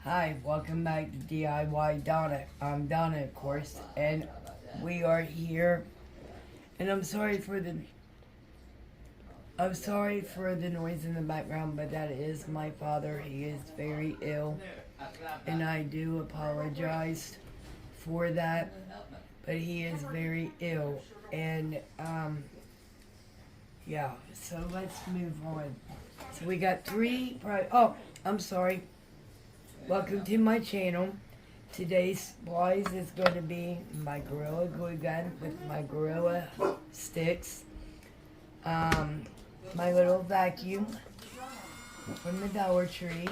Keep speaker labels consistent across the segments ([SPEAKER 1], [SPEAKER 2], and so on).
[SPEAKER 1] Hi, welcome back to DIY Donna. I'm Donna, of course, and we are here. And I'm sorry for the noise in the background, but that is my father. He is very ill, and I do apologize for that. But he is very ill, and yeah. So let's move on. So we got I'm sorry. Welcome to my channel. Today's supplies is going to be my Gorilla Glue Gun with my Gorilla Sticks. My little vacuum from the Dollar Tree.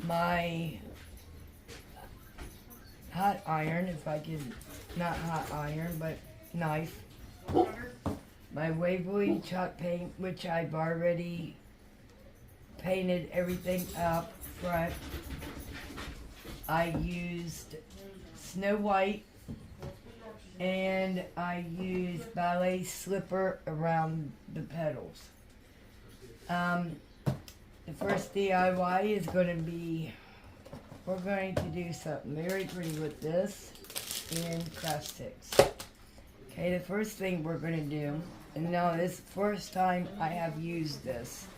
[SPEAKER 1] My hot iron, if I can, not hot iron, but knife. My Waverly chalk paint, which I've already painted everything up front. I used Snow White, and I used ballet slipper around the pedals. The first DIY is going to be, we're going to do something very pretty with this and craft sticks. Okay, the first thing we're going to do, and now this is the first time I have used this,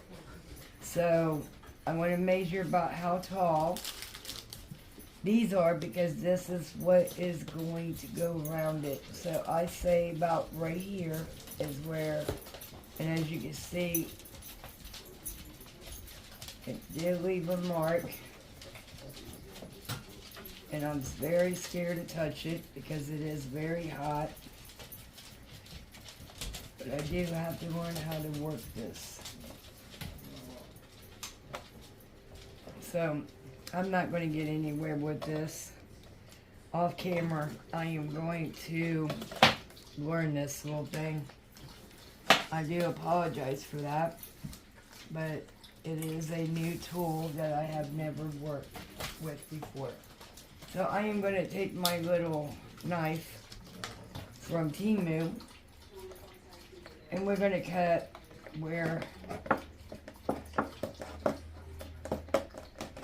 [SPEAKER 1] so I want to measure about how tall these are, because this is what is going to go around it. So I say about right here is where, and as you can see, it did leave a mark. And I'm very scared to touch it because it is very hot. But I do have to learn how to work this. So I'm not going to get anywhere with this. Off camera, I am going to learn this little thing. I do apologize for that, but it is a new tool that I have never worked with before. So I am going to take my little knife from Timu, and we're going to cut where,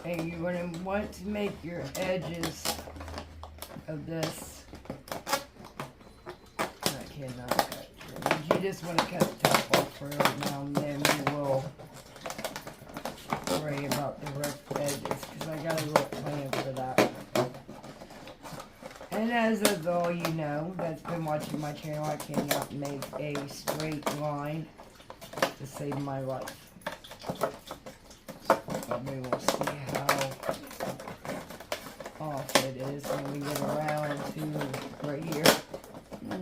[SPEAKER 1] and you're going to want to make your edges of this. I cannot cut. You just want to cut the top off for right now, and then we will worry about the rough edges, because I got a little plan for that. And as of all you know that's been watching my channel, I cannot make a straight line to save my life. But we will see how off it is when we get around to right here.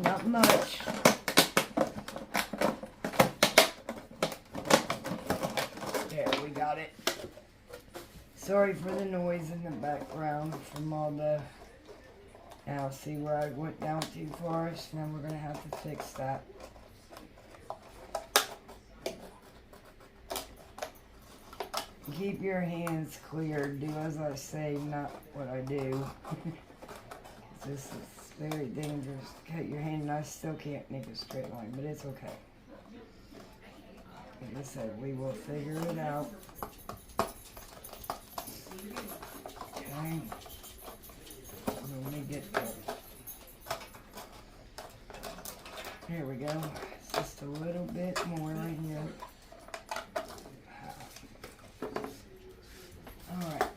[SPEAKER 1] Not much. There, we got it. Sorry for the noise in the background from all the... Now see where I went down too far, so now we're going to have to fix that. Keep your hands clear. Do as I say, not what I do. This is very dangerous to cut your hand, and I still can't make a straight line, but it's okay. Like I said, we will figure it out. Okay. Let me get there. Here we go. Just a little bit more right here. Alright.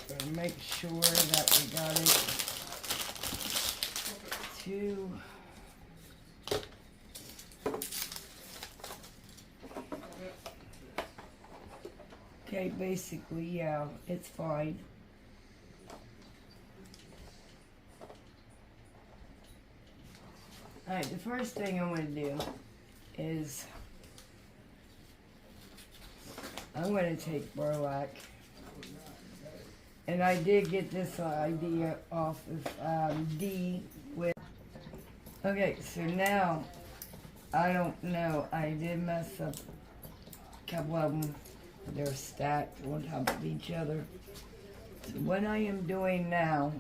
[SPEAKER 1] So make sure that we got it to... Okay, basically, yeah, it's fine. Alright, the first thing I'm going to do is I'm going to take burlap, and I did get this idea off of D with... Okay, so now, I don't know, I did mess up a couple of them. They're stacked on top of each other. So what I am doing now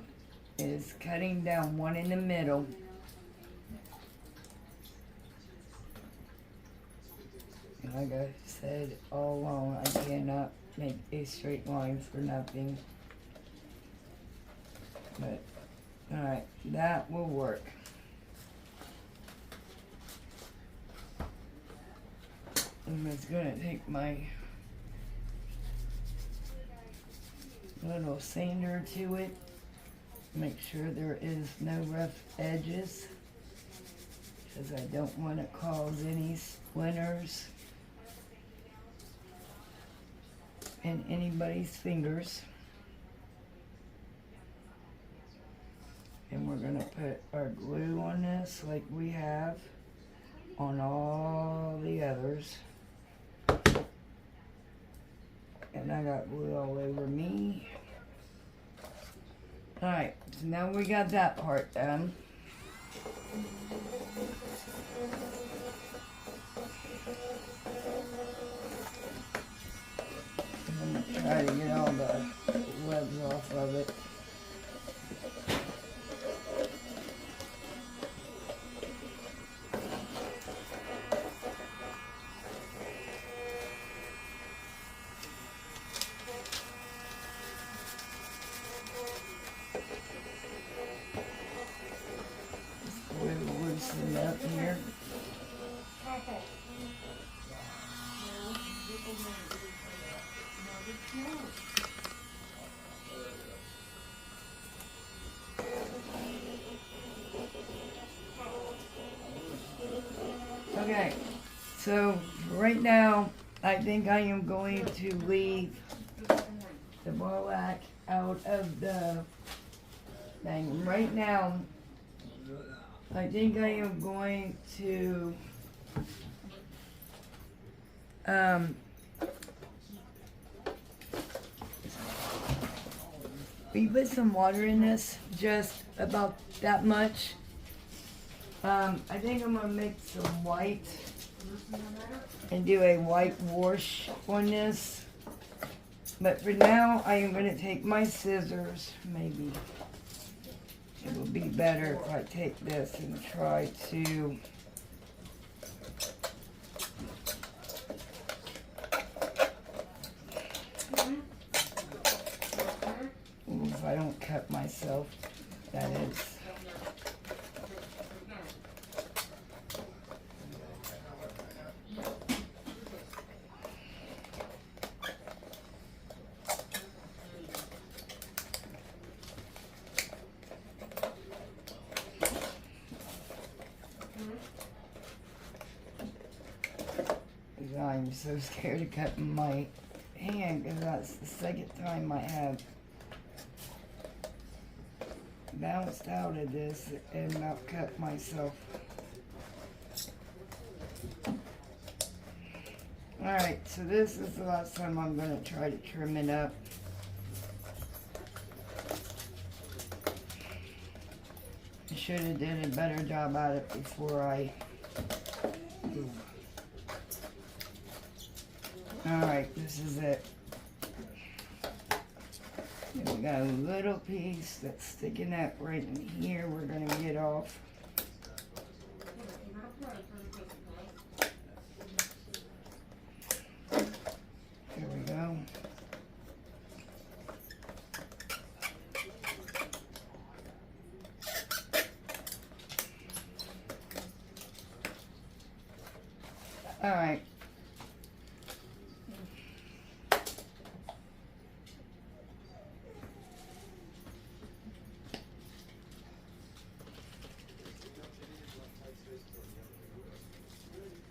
[SPEAKER 1] is cutting down one in the middle. Like I said all along, I cannot make a straight line for nothing. But, alright, that will work. I'm just gonna take my little sander to it. Make sure there is no rough edges, because I don't want to cause any splinters in anybody's fingers. And we're going to put our glue on this like we have on all the others. And I got glue all over me. Alright, so now we got that part done. I'm going to try to get all the webs off of it. Loosen up here. Okay, so right now I think I am going to leave the borax out of the thing. Right now I think I am going to we put some water in this, just about that much. I think I'm gonna make some white and do a white wash on this. But for now, I am gonna take my scissors, maybe. It would be better if I take this and try to if I don't cut myself, that is. I'm so scared of cutting my hand, because that's the second time I have bounced out of this and not cut myself. Alright, so this is the last time I'm going to try to trim it up. I should have did a better job at it before I do. Alright, this is it. And we got a little piece that's sticking up right in here. We're going to get off. Here we go. Alright.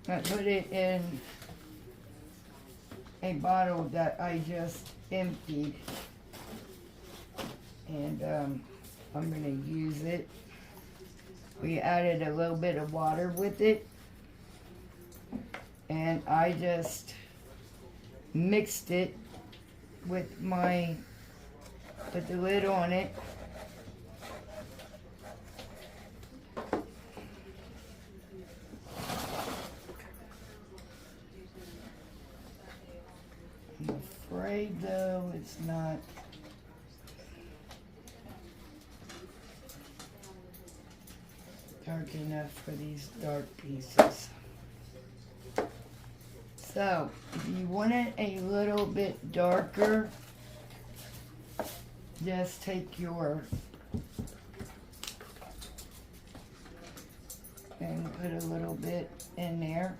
[SPEAKER 1] I put it in a bottle that I just emptied, and I'm going to use it. We added a little bit of water with it, and I just mixed it with the lid on it. I'm afraid though it's not dark enough for these dark pieces. So, if you want it a little bit darker, just take your and put a little bit in there.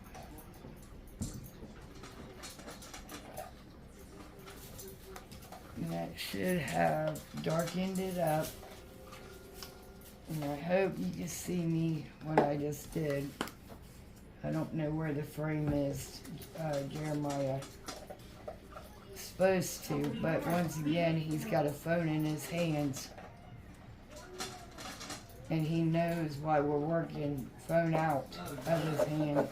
[SPEAKER 1] And that should have darkened it up. And I hope you can see me what I just did. I don't know where the frame is, Jeremiah. Supposed to, but once again, he's got a phone in his hands. And he knows why we're working phone out of his hand.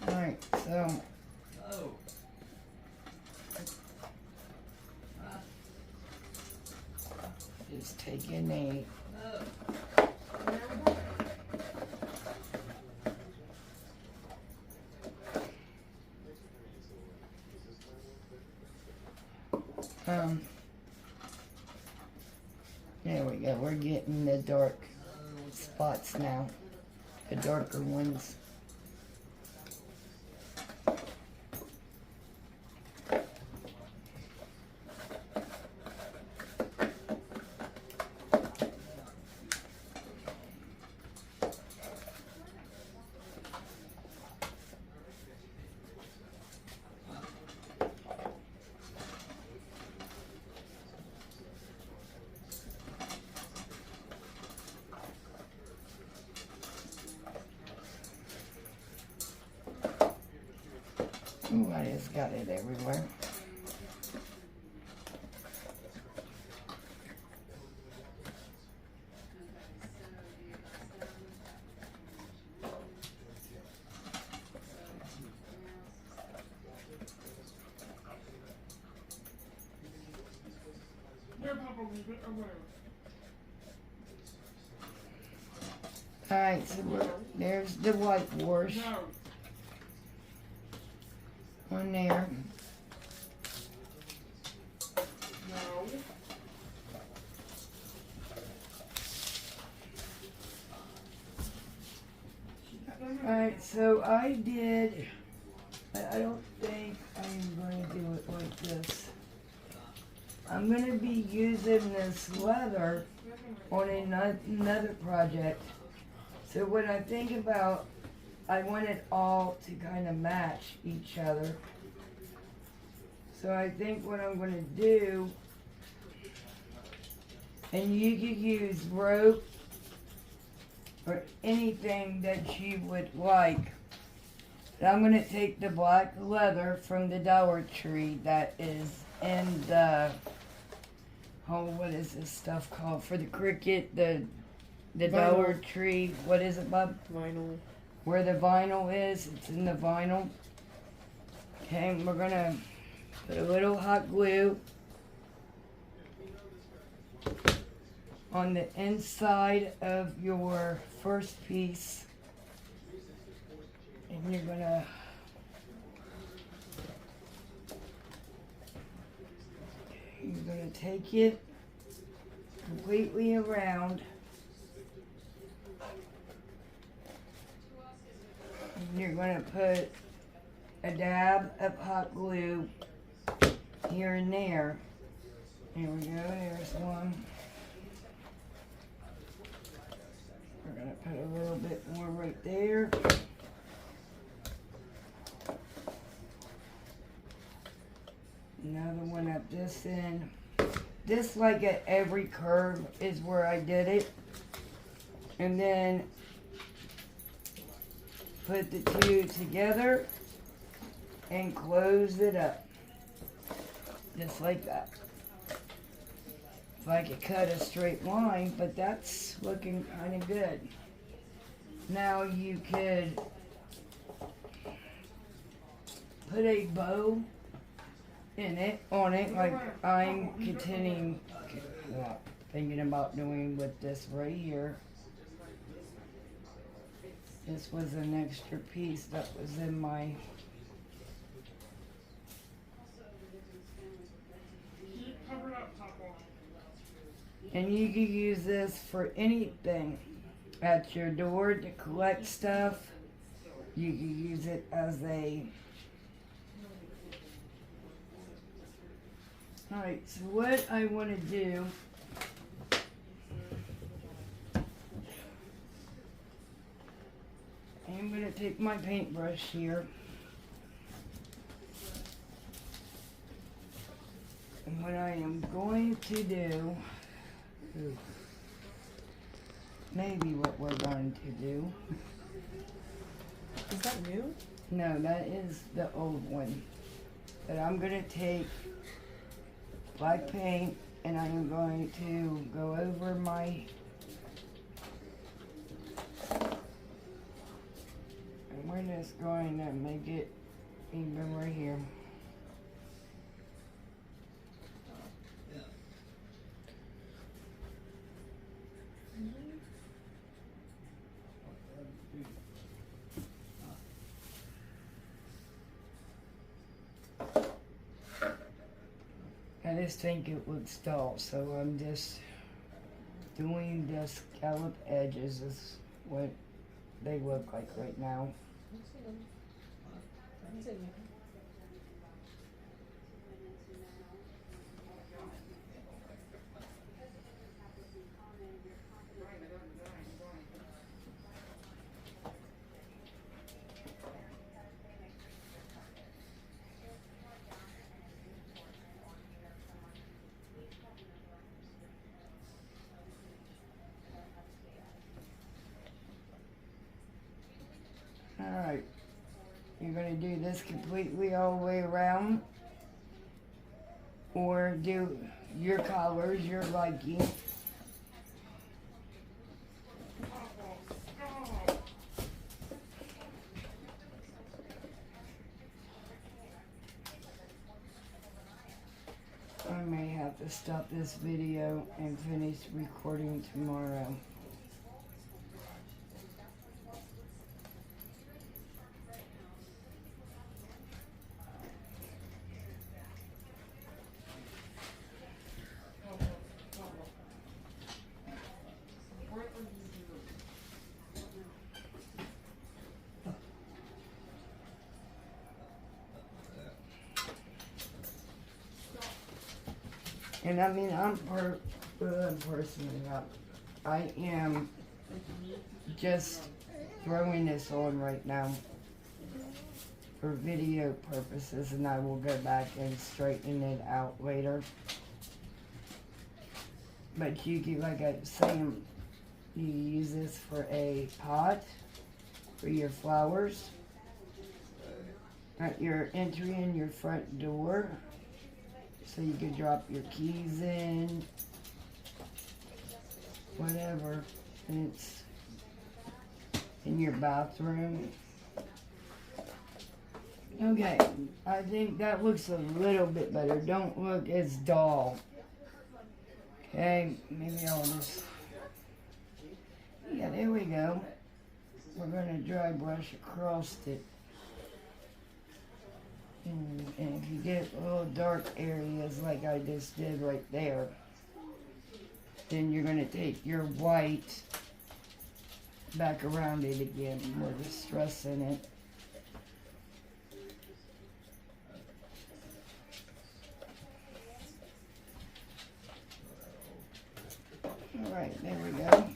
[SPEAKER 1] Alright, so just taking a there we go, we're getting the dark spots now, the darker ones. Ooh, I just got it everywhere. Alright, so there's the white wash on there. Alright, so I don't think I'm going to do it like this. I'm going to be using this leather on another project. So when I think about, I want it all to kind of match each other. So I think what I'm going to do, and you could use rope or anything that you would like. And I'm going to take the black leather from the Dollar Tree that is in the, oh, what is this stuff called? For the cricket, the Dollar Tree, what is it, Bob?
[SPEAKER 2] Vinyl.
[SPEAKER 1] Where the vinyl is, it's in the vinyl. Okay, and we're gonna put a little hot glue on the inside of your first piece. And you're gonna take it completely around. And you're going to put a dab of hot glue here and there. Here we go, there's one. We're going to put a little bit more right there. Another one at this end. This, like at every curve, is where I did it. And then put the two together and close it up. Just like that. If I could cut a straight line, but that's looking kind of good. Now you could put a bow in it, on it, like I'm thinking about doing with this right here. This was an extra piece that was in my And you can use this for anything. At your door to collect stuff. You can use it as a... Alright, so what I want to do... I'm going to take my paintbrush here. And what I am going to do... Maybe what we're going to do.
[SPEAKER 2] Is that new?
[SPEAKER 1] No, that is the old one. But I'm going to take black paint and I am going to go over my... And we're just going to make it even right here. I just think it looks dull, so I'm just doing the scallop edges is what they look like right now. Alright, you're going to do this completely all the way around, or do your colors, your liking. I may have to stop this video and finish recording tomorrow. And I mean, I'm personally not. I am just throwing this on right now for video purposes, and I will go back and straighten it out later. But you can, like I was saying, you use this for a pot for your flowers at your entry in your front door. So you could drop your keys in, whatever, and it's in your bathroom. Okay, I think that looks a little bit better. Don't look as dull. Okay, maybe I'll just, yeah, there we go. We're going to dry brush across it. And if you get little dark areas like I just did right there, then you're going to take your white back around it again. More distress in it. Alright, there we go.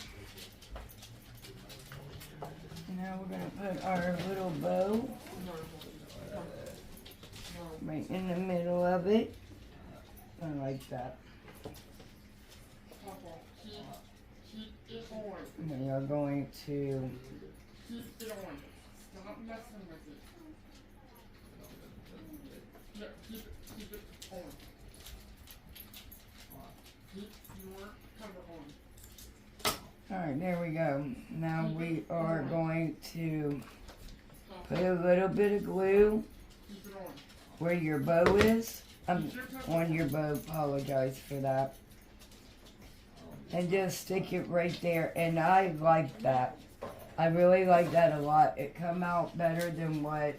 [SPEAKER 1] Now we're going to put our little bow right in the middle of it. I like that. And then you're going to
[SPEAKER 3] keep it on. Stop messing with it. Yeah, keep it on. Keep your cover on.
[SPEAKER 1] Alright, there we go. Now we are going to put a little bit of glue
[SPEAKER 3] Keep it on.
[SPEAKER 1] where your bow is. On your bow, apologize for that. And just stick it right there. And I like that. I really like that a lot. It come out better than what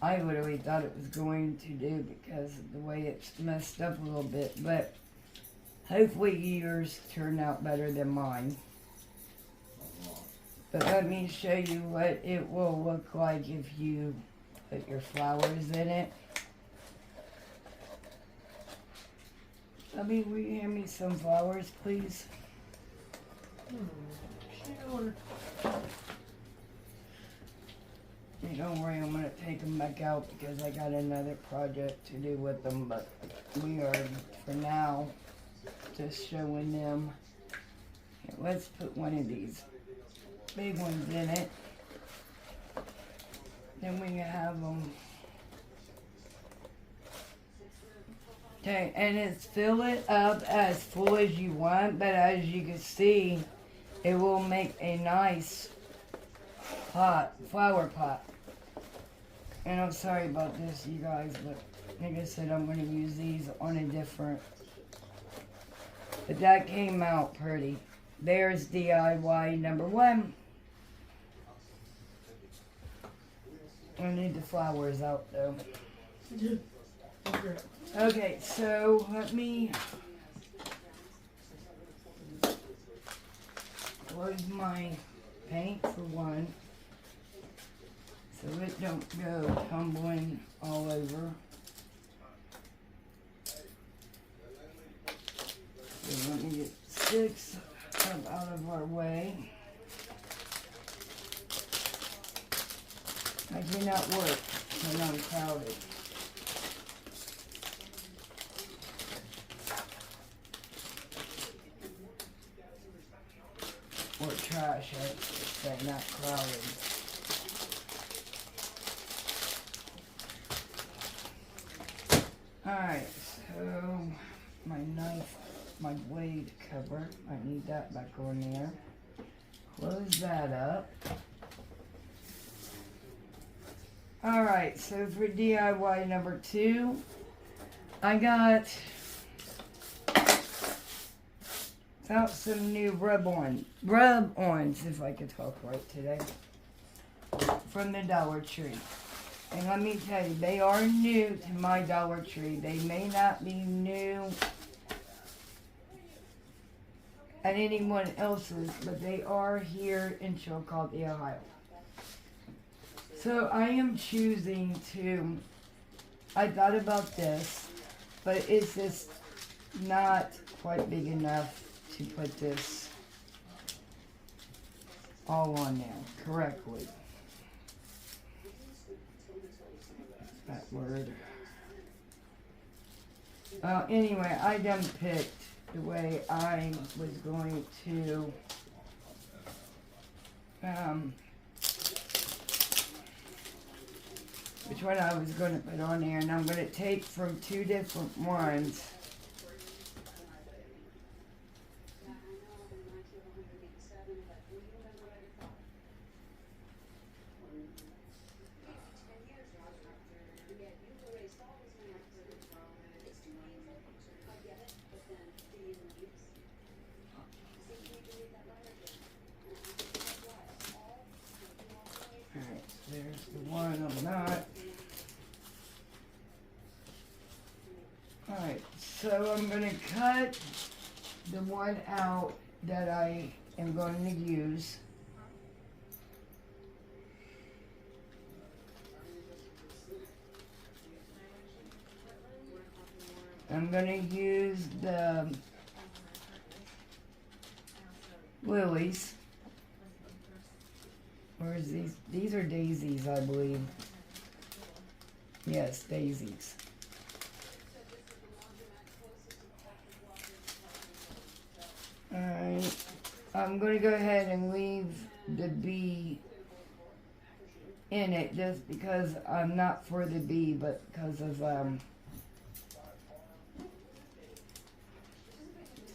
[SPEAKER 1] I literally thought it was going to do because of the way it's messed up a little bit. But Hopefully yours turn out better than mine. But let me show you what it will look like if you put your flowers in it. Will you hand me some flowers, please?
[SPEAKER 2] Sure.
[SPEAKER 1] Hey, don't worry, I'm gonna take them back out because I got another project to do with them, but we are, for now, just showing them. Here, let's put one of these big ones in it. Then we can have them. Okay, and it's fill it up as full as you want, but as you can see, it will make a nice pot, flower pot. And I'm sorry about this, you guys, but like I said, I'm going to use these on a different. But that came out pretty. There's DIY number 1. I need the flowers out though.
[SPEAKER 2] Okay.
[SPEAKER 1] Okay, so let me close my paint for one, so it don't go tumbling all over. So let me get 6 up out of our way. I cannot work when I'm crowded. Or trash, I should say, not crowded. Alright, so my knife, my blade cover, I need that back on there. Close that up. Alright, so for DIY number 2, I got out some new rub-ons, if I could talk right today, from the Dollar Tree. And let me tell you, they are new to my Dollar Tree. They may not be new at anyone else's, but they are here in Chillicothe, Ohio. So I am choosing to, I thought about this, but it's just not quite big enough to put this all on there correctly. That word. Anyway, I done picked the way I was going to which one I was going to put on there, and I'm going to take from 2 different ones. Alright, there's the one I'm not. Alright, so I'm going to cut the one out that I am going to use. I'm going to use the lilies. Where's these? These are daisies, I believe. Yes, daisies. Alright, I'm going to go ahead and leave the bee in it just because I'm not for the bee, but because of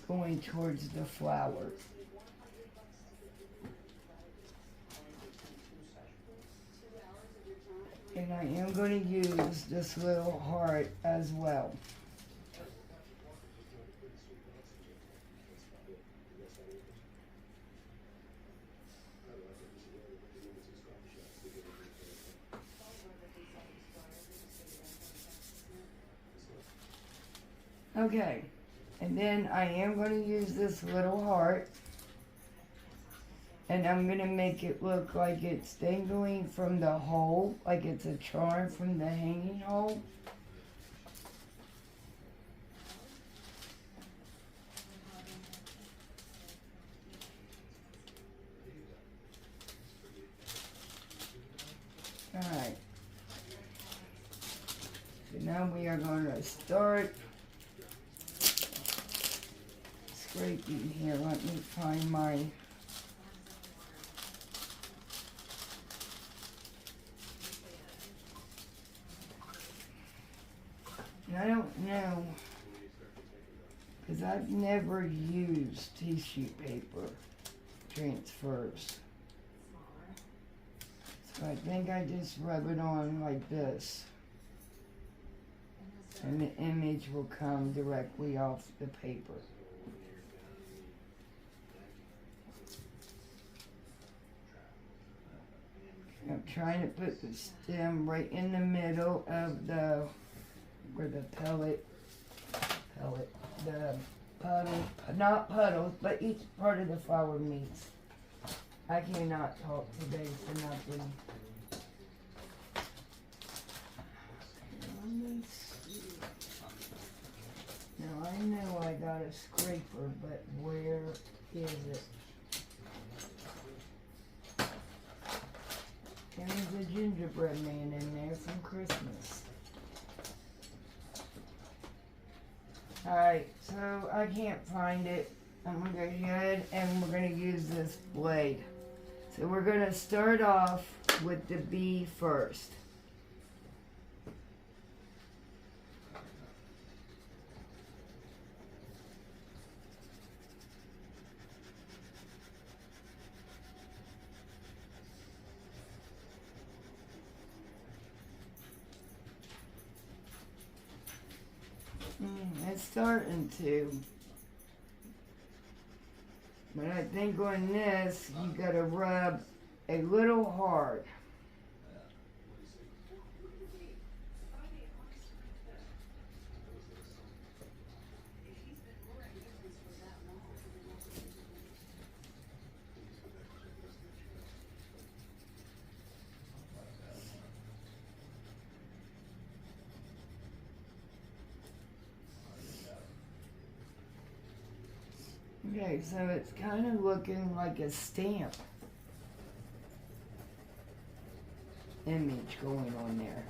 [SPEAKER 1] going towards the flower. And I am going to use this little heart as well. Okay, And then I am going to use this little heart. And I'm going to make it look like it's dangling from the hole, like it's a charm from the hanging hole. Alright. So now we are going to start scraping here. Let me find my... I don't know, because I've never used tissue paper transfers. So I think I just rub it on like this. And the image will come directly off the paper. I'm trying to put the stem right in the middle of the, where the the puddle, not puddles, but each part of the flower meets. I cannot talk today for nothing. Now I know I got a scraper, but where is it? There's a gingerbread man in there from Christmas. Alright, so I can't find it. I'm going to go ahead and we're going to use this blade. So we're going to start off with the bee first. It's starting to. But I think on this, you gotta rub a little hard. Okay, so it's kind of looking like a stamp image going on there.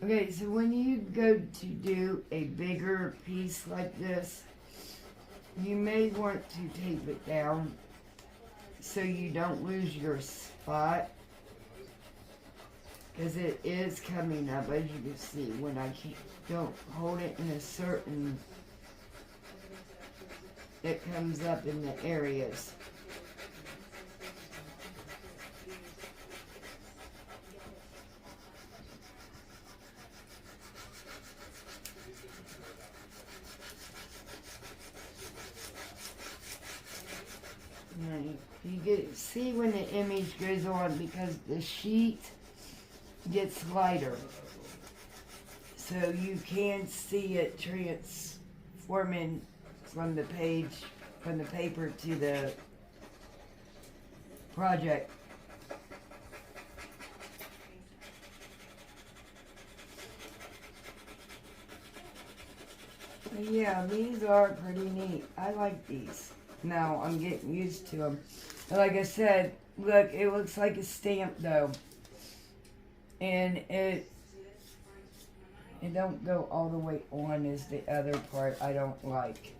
[SPEAKER 1] Okay, so when you go to do a bigger piece like this, you may want to tape it down so you don't lose your spot, because it is coming up, as you can see, when I don't hold it in a certain, it comes up in the areas. You see when the image goes on, because the sheet gets lighter, so you can see it transforming from the page, from the paper to the project. But yeah, these are pretty neat. I like these. Now I'm getting used to them. Like I said, look, it looks like a stamp though. And it don't go all the way on as the other part I don't like.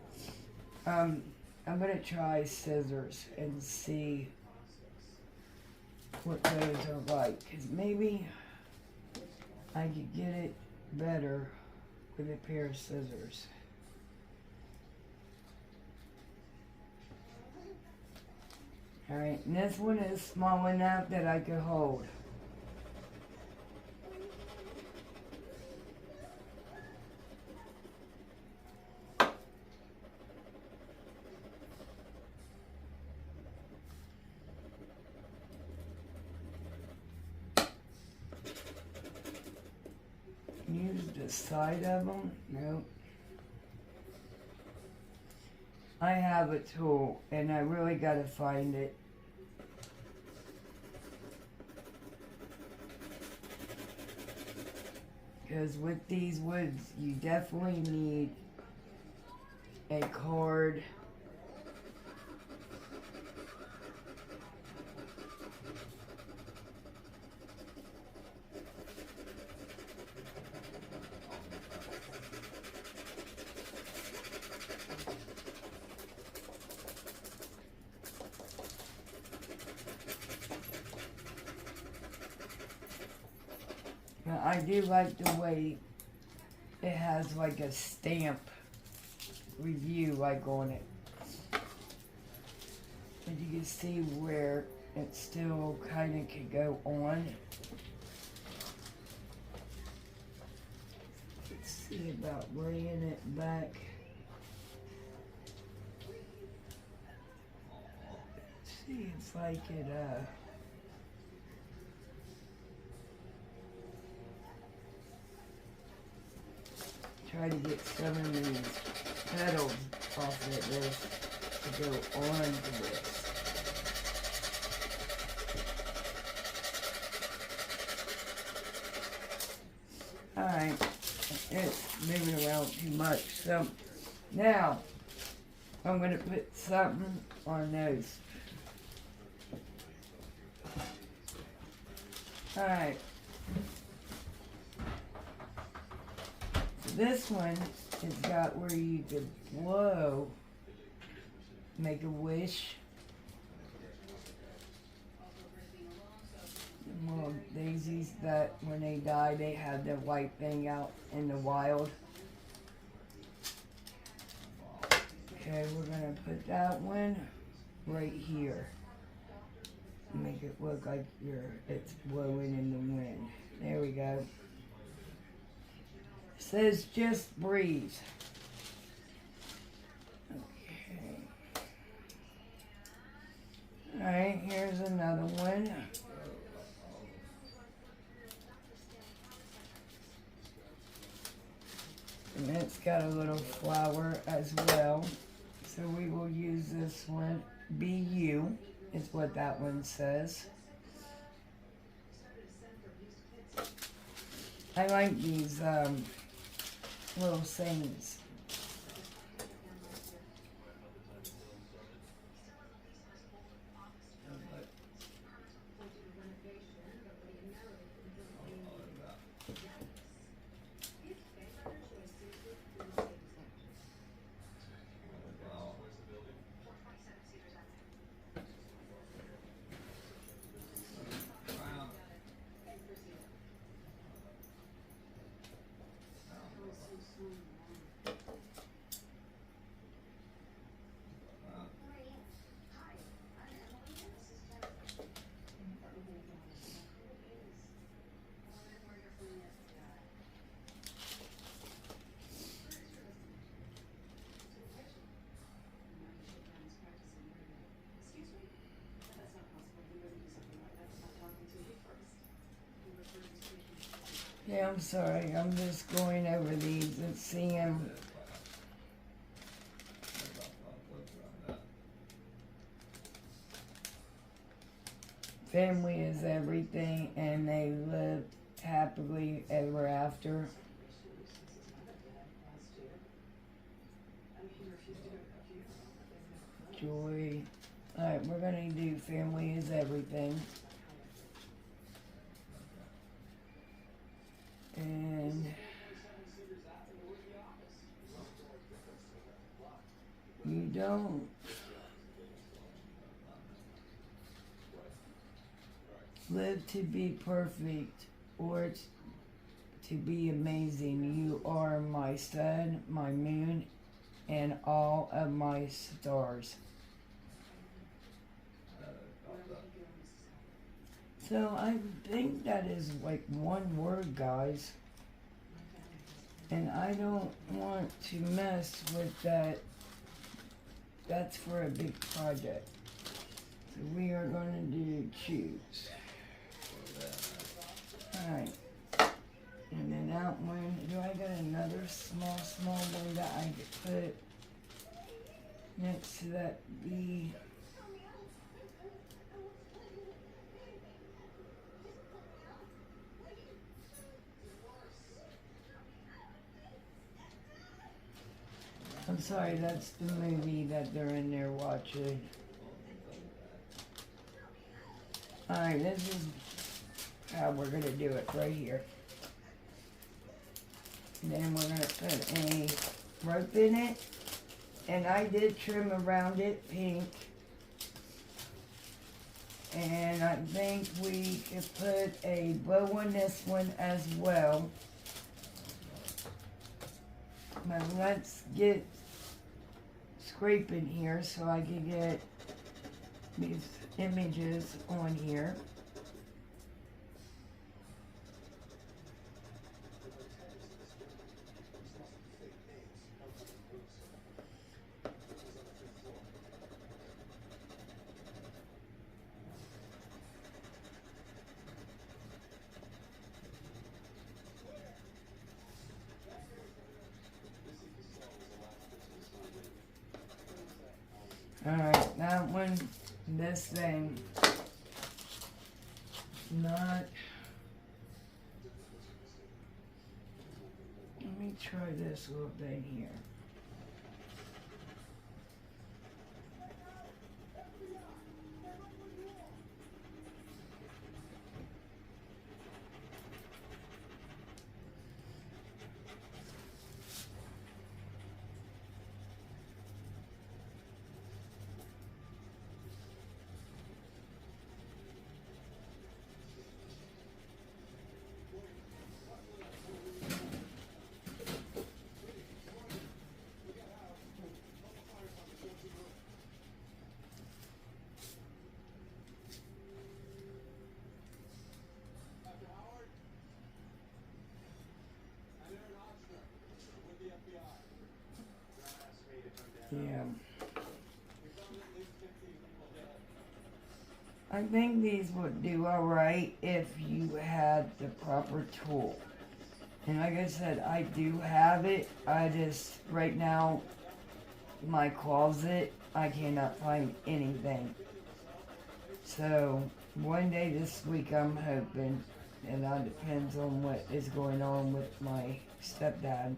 [SPEAKER 1] I'm gonna try scissors and see what those are like. Cause maybe I could get it better with a pair of scissors. Alright, and this one is small enough that I could hold. Use the side of them? Nope. I have a tool and I really gotta find it. Because with these woods, you definitely need a cord. Now, I do like the way it has like a stamp review like on it. And you can see where it still kind of could go on. Let's see about bringing it back. Let's see if I could try to get some of these petals off of this to go on to this. Alright, it's moving around too much. So now I'm going to put something on those. Alright. This one has got where you could blow, make a wish. Little daisies that when they die, they have the white thing out in the wild. Okay, we're gonna put that one right here. Make it look like it's blowing in the wind. There we go. Says just breathe. Okay. Alright, here's another one. And it's got a little flower as well. So we will use this one. BU is what that one says. I like these little sayings. Yeah, I'm sorry. I'm just going over these and seeing. Family is everything, and they live happily ever after. joy. Alright, we're gonna do family is everything. And you don't live to be perfect or to be amazing. You are my sun, my moon, and all of my stars. So I think that is like one word, guys. And I don't want to mess with that. That's for a big project. So we are going to do choose. Alright. And then that one, do I got another small one that I could put next to that B? I'm sorry, that's the movie that they're in there watching. Alright, this is how we're gonna do it right here. And then we're gonna put a rope in it. And I did trim around it pink. And I think we could put a bow on this one as well. Now let's get scraping here so I can get these images on here. Alright, that one, this thing, not, let me try this little thing here. Yeah. I think these would do alright if you had the proper tool. And like I said, I do have it. I just, right now, my closet, I cannot find anything. So, one day this week I'm hoping, and that depends on what is going on with my stepdad.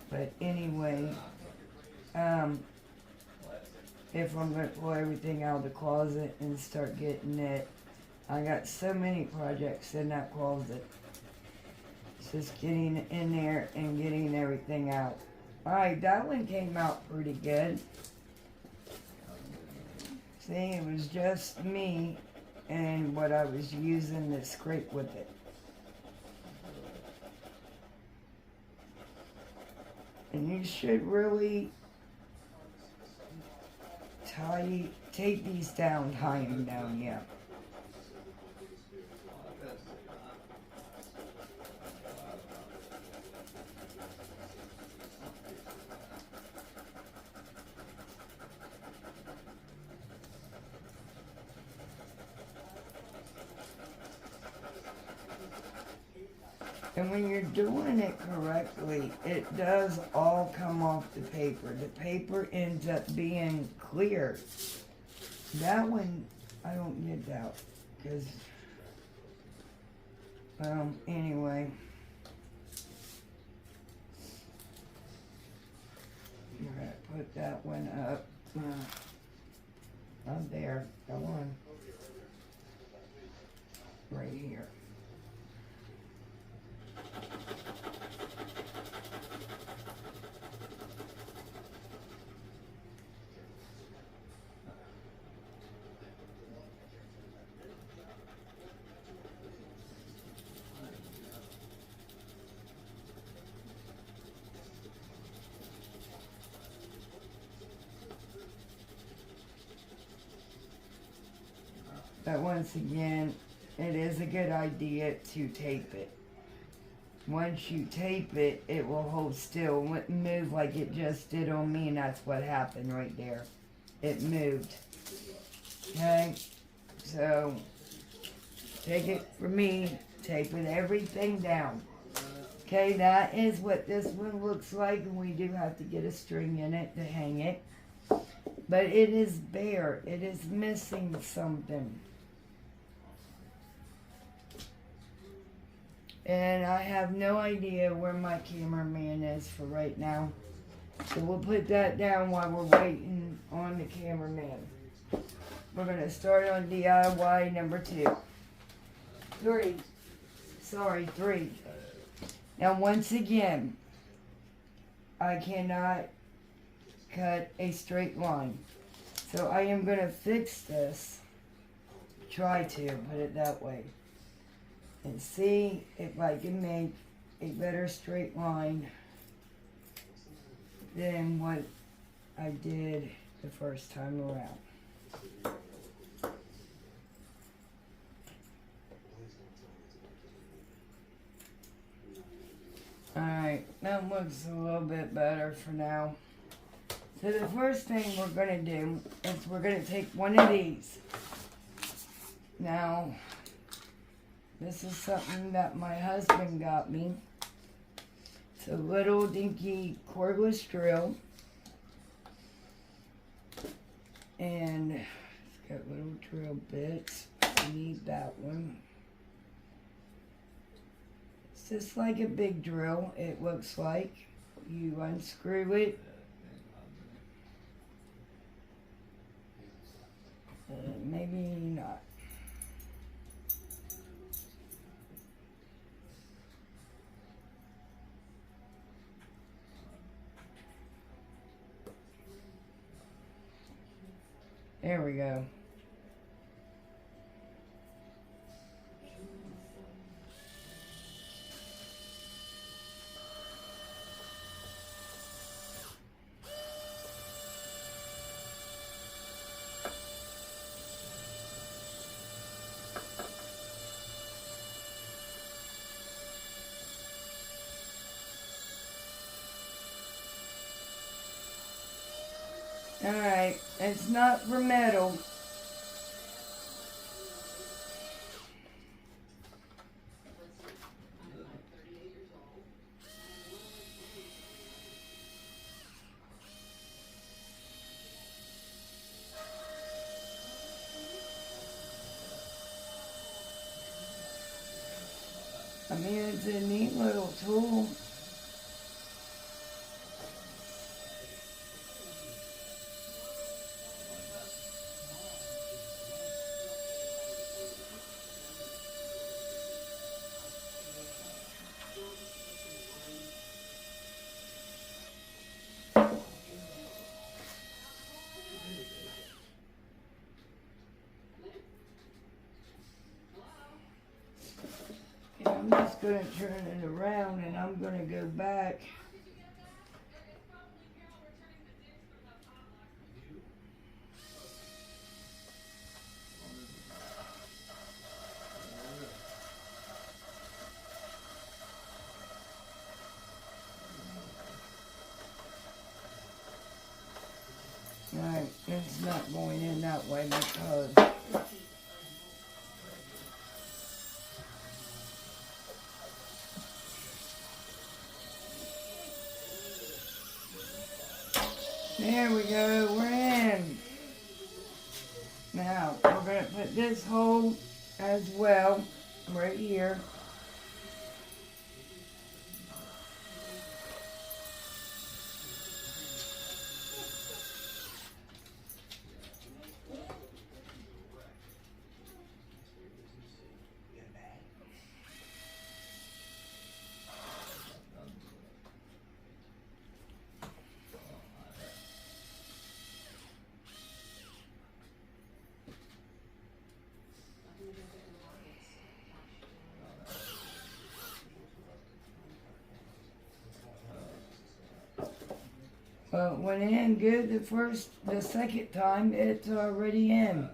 [SPEAKER 1] But anyway, if I'm going to pull everything out of the closet and start getting it, I got so many projects in that closet. It's just getting in there and getting everything out. Alright, that one came out pretty good. See, it was just me and what I was using to scrape with it. And you should really tape these down, tie them down, yeah. And when you're doing it correctly, it does all come off the paper. The paper ends up being clear. That one, I don't get that, because, anyway. We're going to put that one up. Not there. Go on. Right here. But once again, it is a good idea to tape it. Once you tape it, it will hold still. It wouldn't move like it just did on me, and that's what happened right there. It moved. Okay? So, take it from me, taping everything down. Okay, that is what this one looks like, and we do have to get a string in it to hang it. But it is bare. It is missing something. And I have no idea where my cameraman is for right now. So we'll put that down while we're waiting on the cameraman. We're going to start on DIY number 3. Now once again, I cannot cut a straight line. So I am going to fix this. Try to put it that way. And see if I can make a better straight line than what I did the first time around. Alright, that looks a little bit better for now. So the first thing we're going to do is we're going to take one of these. Now, this is something that my husband got me. It's a little dinky cordless drill. And it's got little drill bits. We need that one. It's just like a big drill, it looks like. You unscrew it. Maybe not. There we go. Alright, it's not for metal. I mean, it's a neat little tool. I'm just going to turn it around and I'm going to go back. Alright, it's not going in that way because there we go, we're in. Now, we're going to put this hole as well, right here. Well, it went in good the second time, it's already in.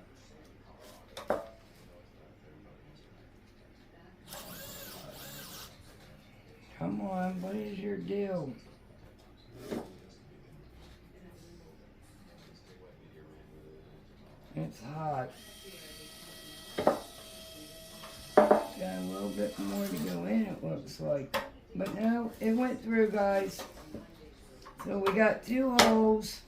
[SPEAKER 1] Come on, what is your deal? It's hot. Got a little bit more to go in, it looks like. But no, it went through, guys. So we got 2 holes.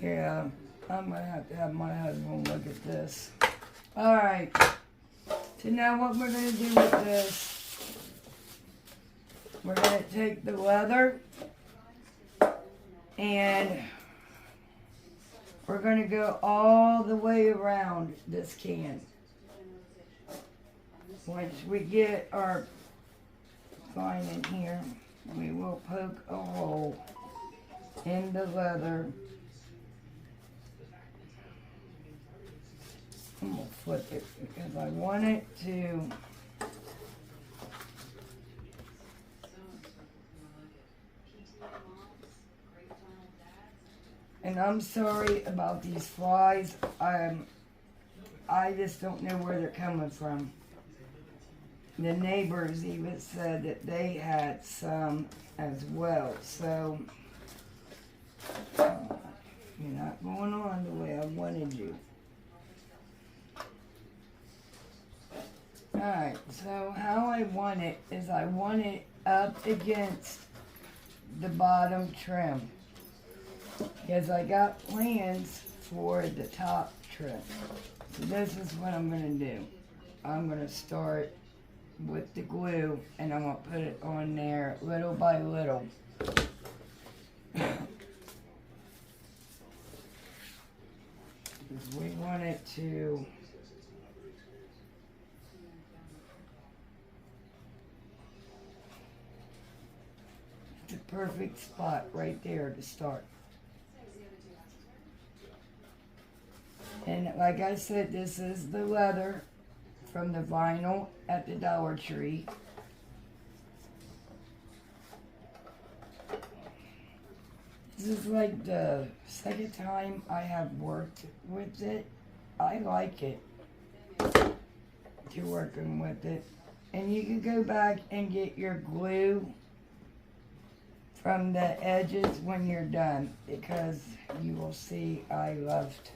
[SPEAKER 1] Yeah, I'm gonna have to have my husband look at this. Alright, so now what we're gonna do with this, we're gonna take the leather and we're gonna go all the way around this can. Once we get our vine in here, we will poke a hole in the leather. I'm gonna flip it because I want it to and I'm sorry about these flies. I just don't know where they're coming from. The neighbors even said that they had some as well. So you're not going on the way I wanted you. Alright, so how I want it is I want it up against the bottom trim. Because I got plans for the top trim. So this is what I'm going to do. I'm going to start with the glue and I'm going to put it on there little by little. Because we want it to the perfect spot right there to start. And like I said, this is the leather from the vinyl at the Dollar Tree. This is like the second time I have worked with it. I like it to working with it. And you can go back and get your glue from the edges when you're done, because you will see I left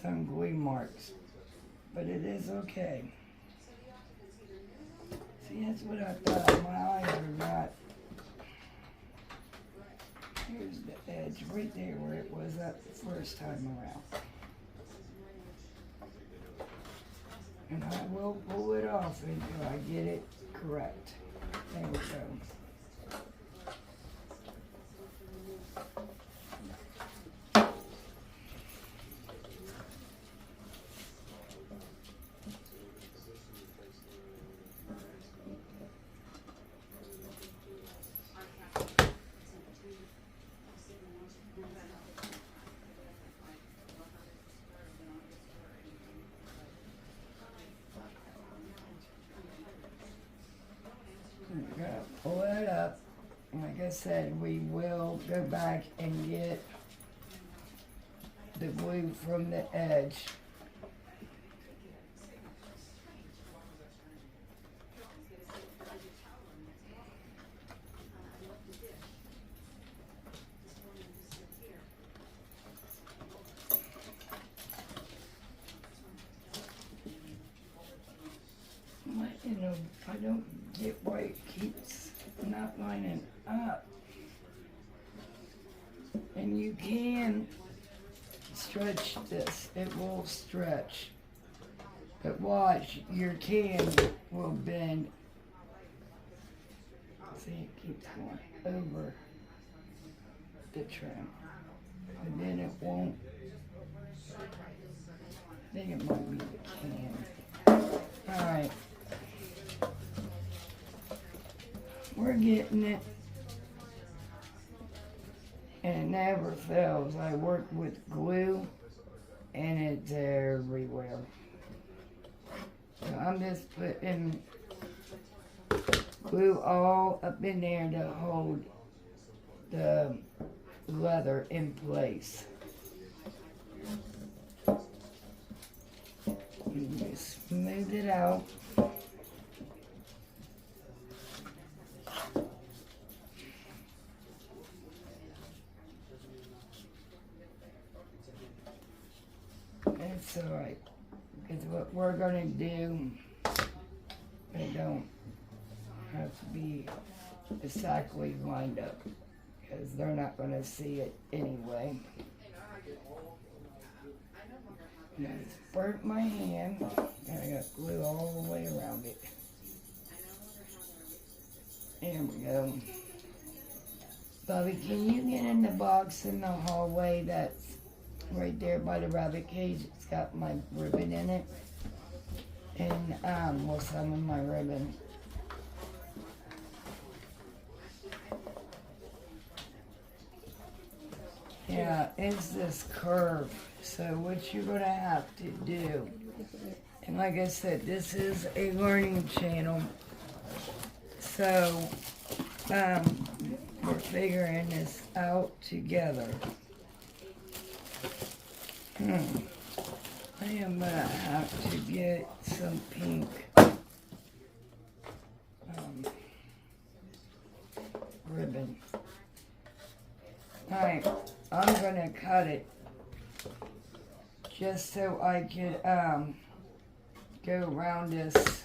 [SPEAKER 1] some glue marks, but it is okay. See, that's what I thought. My eyes are not. Here's the edge right there where it was up the first time around. And I will pull it off until I get it correct. There we go. We're gonna pull it up. Like I said, we will go back and get the glue from the edge. You know, I don't get why it keeps not lining up. And you can stretch this. It will stretch. But watch, your can will bend. See, it keeps going. over the trim. And then it won't, I think it might be the can. Alright. We're getting it. And it never fails. I work with glue and it's everywhere. So I'm just putting glue all up in there to hold the leather in place. And just smooth it out. It's alright, because what we're gonna do, they don't have to be exactly lined up, because they're not gonna see it anyway. And I just burnt my hand, and I got glue all the way around it. There we go. Bobby, can you get in the box in the hallway that's right there by the rabbit cage? It's got my ribbon in it. And, well, some of my ribbon. Yeah, it's this curve. So what you're gonna have to do, and like I said, this is a learning channel. So, we're figuring this out together. I am gonna have to get some pink ribbon. Alright, I'm gonna cut it just so I could go around this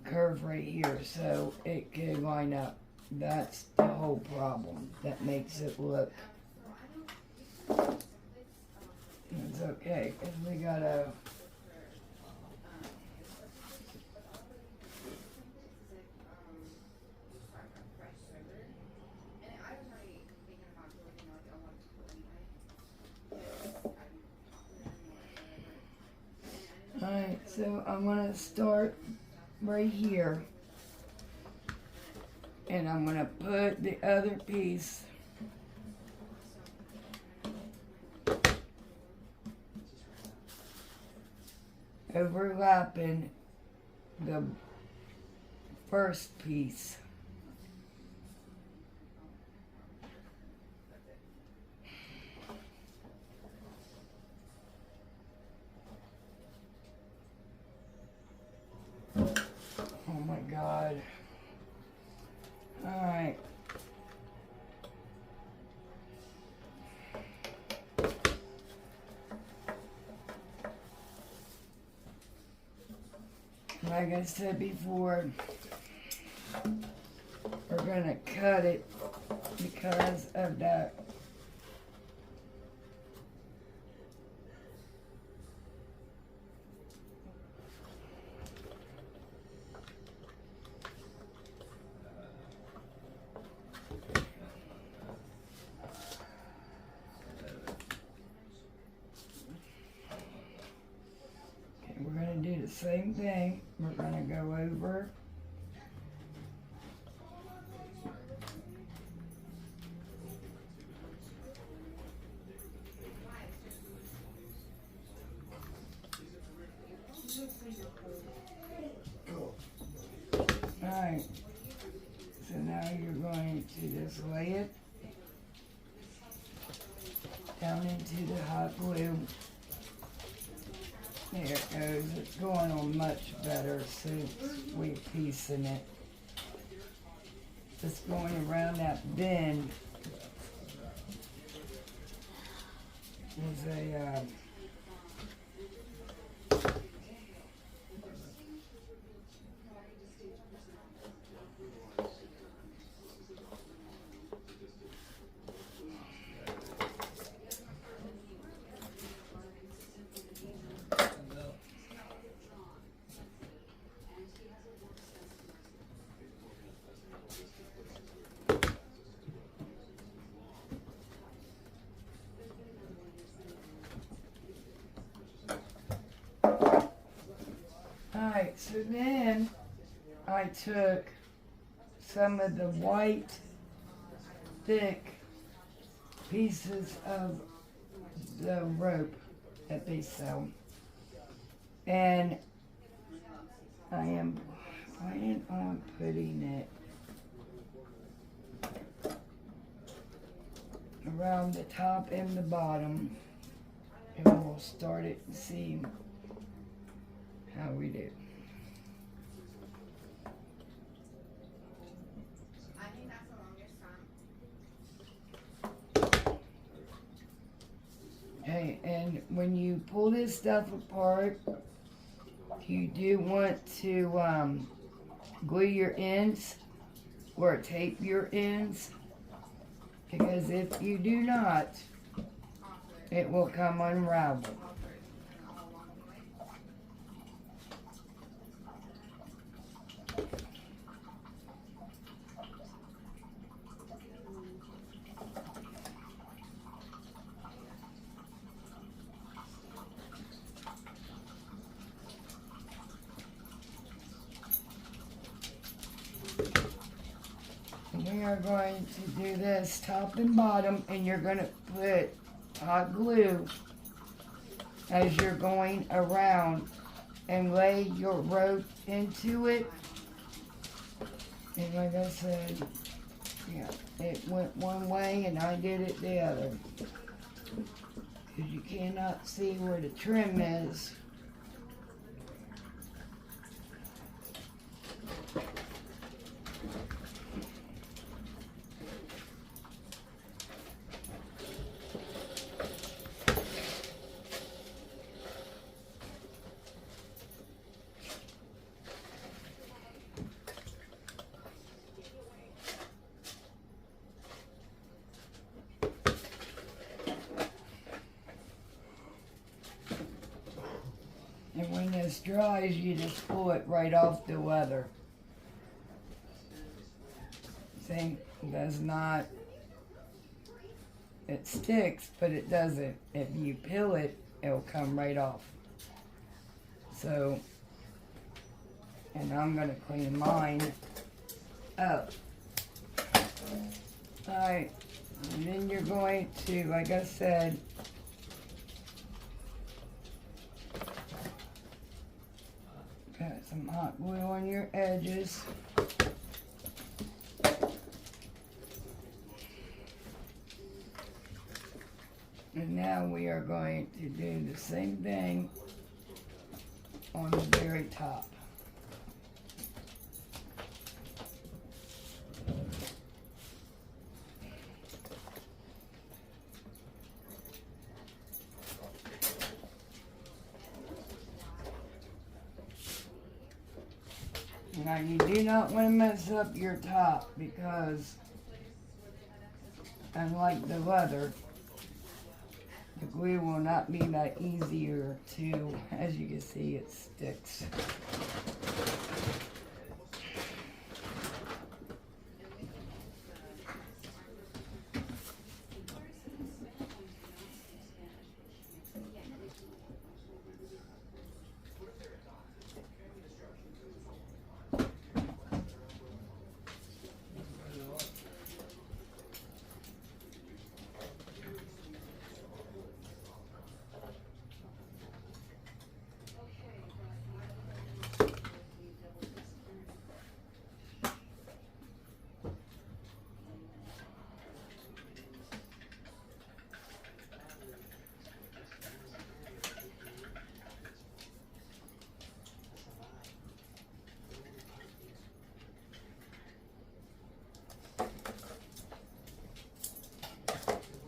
[SPEAKER 1] curve right here so it can line up. That's the whole problem that makes it look. It's okay, because we gotta. Alright, so I'm gonna start right here. And I'm gonna put the other piece overlapping the first piece. Oh my God. All right. Like I said before, we're gonna cut it because of that. Okay, we're gonna do the same thing. We're gonna go over. Alright, so now you're going to just lay it down into the hot glue. There it goes. It's going on much better since we're piecing it. Just going around that bend is a Alright, so then I took some of the white, thick pieces of the rope that they sell, and I am planning on putting it around the top and the bottom, and we'll start it and see how we do. Okay, and when you pull this stuff apart, you do want to glue your ends or tape your ends, because if you do not, it will come unraveled. We are going to do this top and bottom, and you're going to put hot glue as you're going around and lay your rope into it. And like I said, yeah, it went one way and I did it the other, because you cannot see where the trim is. And when this dries, you just pull it right off the leather. See, it does not, it sticks, but it doesn't. If you peel it, it'll come right off. So, and I'm gonna clean mine up. Alright, and then you're going to, like I said, put some hot glue on your edges. And now we are going to do the same thing on the very top. Now you do not want to mess up your top, because unlike the leather, the glue will not be that easier to, as you can see, it sticks.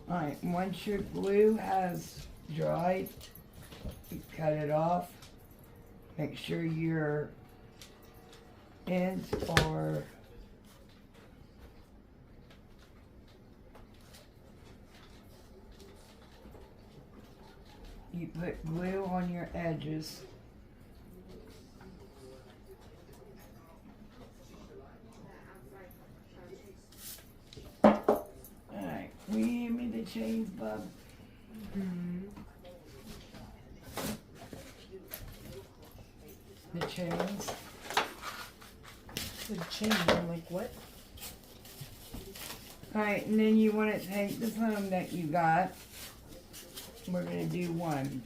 [SPEAKER 1] Alright, once your glue has dried, you cut it off. Make sure your ends are you put glue on your edges. Alright, will you hand me the chains, bub? the chains.
[SPEAKER 2] The chain, I'm like, what?
[SPEAKER 1] Alright, and then you want to take the foam that you got. We're going to do one.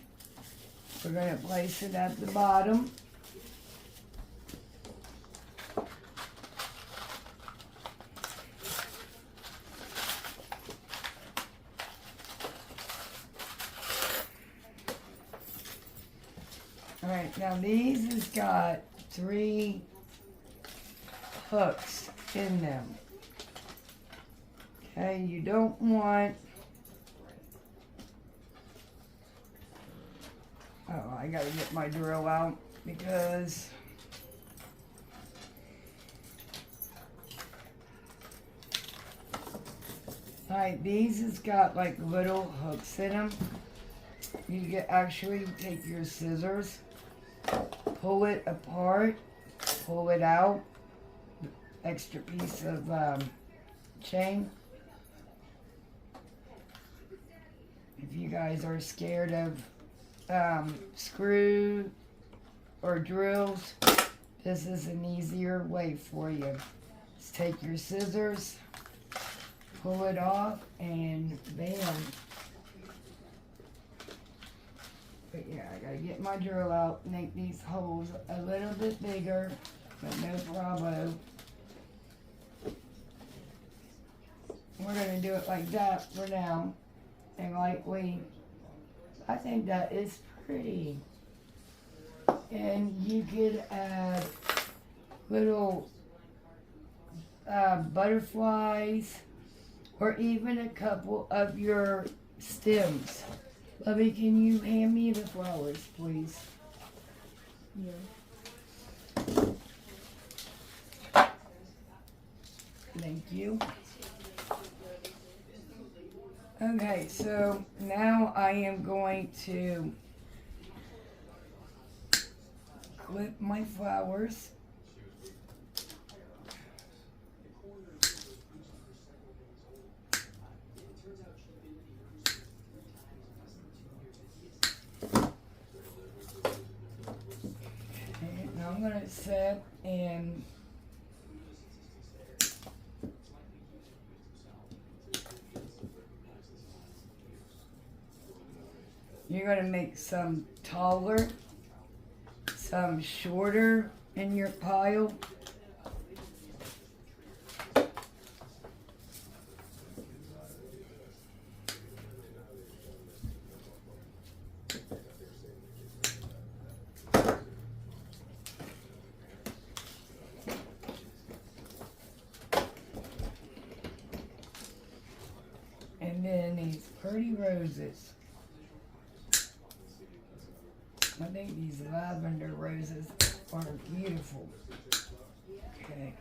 [SPEAKER 1] We're going to place it at the bottom. Alright, now these has got 3 hooks in them. Okay, you don't want... Oh, I gotta get my drill out because... Alright, these has got like little hooks in them. You can actually take your scissors, pull it apart, pull it out, extra piece of chain. If you guys are scared of screw or drills, this is an easier way for you. Just take your scissors, pull it off, and bam. But yeah, I gotta get my drill out, make these holes a little bit bigger, but no problem. We're gonna do it like that for now, and lightly. I think that is pretty. And you could add little butterflies, or even a couple of your stems. Lovey, can you hand me the flowers, please?
[SPEAKER 2] Yeah.
[SPEAKER 1] Thank you. Okay, so now I am going to clip my flowers. And I'm going to set and you're going to make some taller, some shorter in your pile. And then these pretty roses. I think these lavender roses are beautiful. Okay.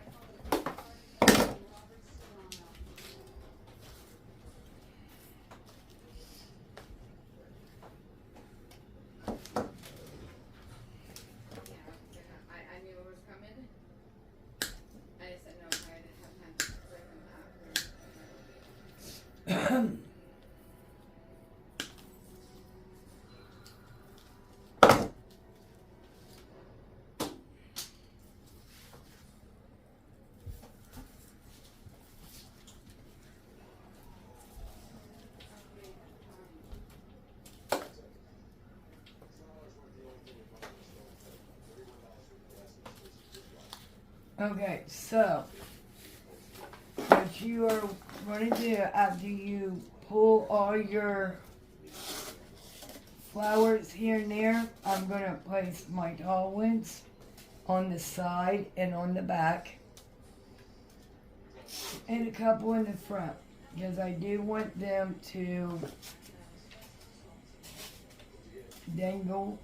[SPEAKER 3] I knew it was coming. I just didn't know if I didn't have time to break them out.
[SPEAKER 1] Okay, so what you are going to do after you pull all your flowers here and there, I'm going to place my tall ones on the side and on the back, and a couple in the front, because I do want them to dangle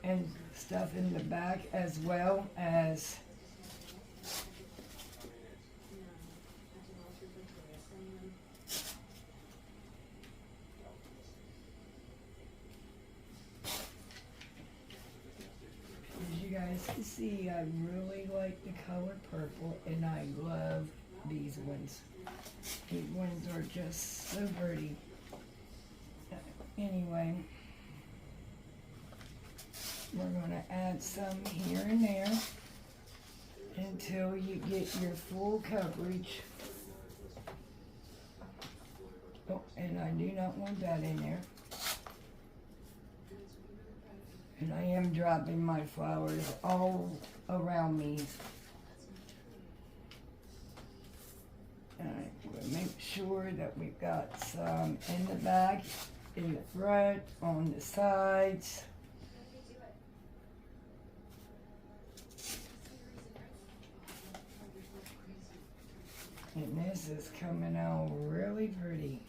[SPEAKER 1] and stuff in the back, as well as as you guys can see, I really like the color purple, and I love these ones. These ones are just so pretty. we're going to add some here and there until you get your full coverage. Oh, and I do not want that in there. And I am dropping my flowers all around me. Alright, we'll make sure that we've got some in the back, in the front, on the sides. And this is coming out really pretty.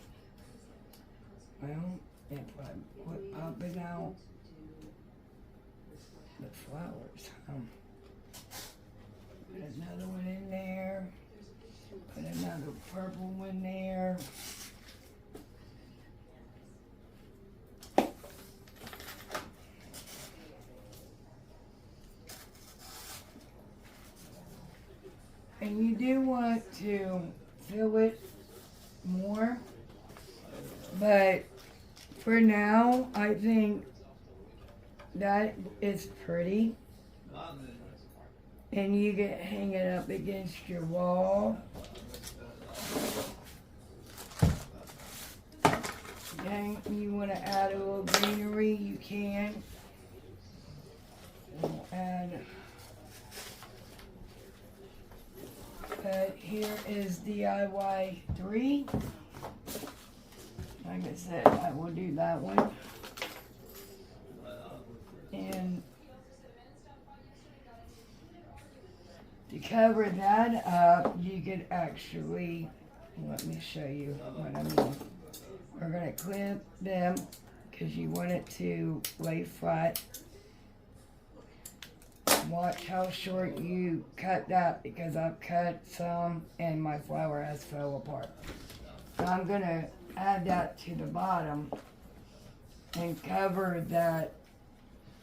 [SPEAKER 1] Well, if I quit popping out the flowers, put another one in there, put another purple one there. And you do want to fill it more, but for now, I think that is pretty. And you can hang it up against your wall. Then you want to add a little greenery, you can. We'll add. But here is DIY 3. Like I said, I will do that one. And to cover that up, you could actually, let me show you what I mean. We're going to clip them because you want it to lay flat. Watch how short you cut that because I've cut some and my flower has fell apart. So I'm going to add that to the bottom and cover that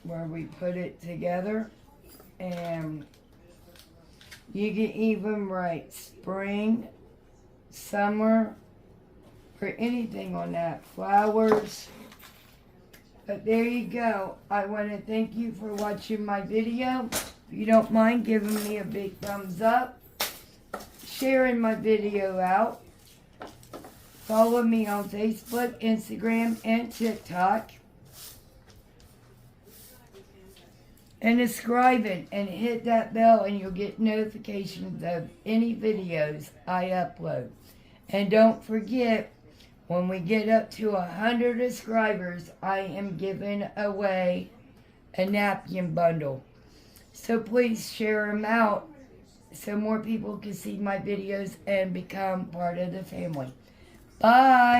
[SPEAKER 1] where we put it together. And you can even write spring, summer, or anything on that. Flowers. But there you go. I want to thank you for watching my video. If you don't mind giving me a big thumbs up, sharing my video out. Follow me on Facebook, Instagram, and TikTok. And subscribing and hit that bell and you'll get notifications of any videos I upload. And don't forget, when we get up to 100 subscribers, I am giving away a napkin bundle. So please share them out so more people can see my videos and become part of the family. Bye.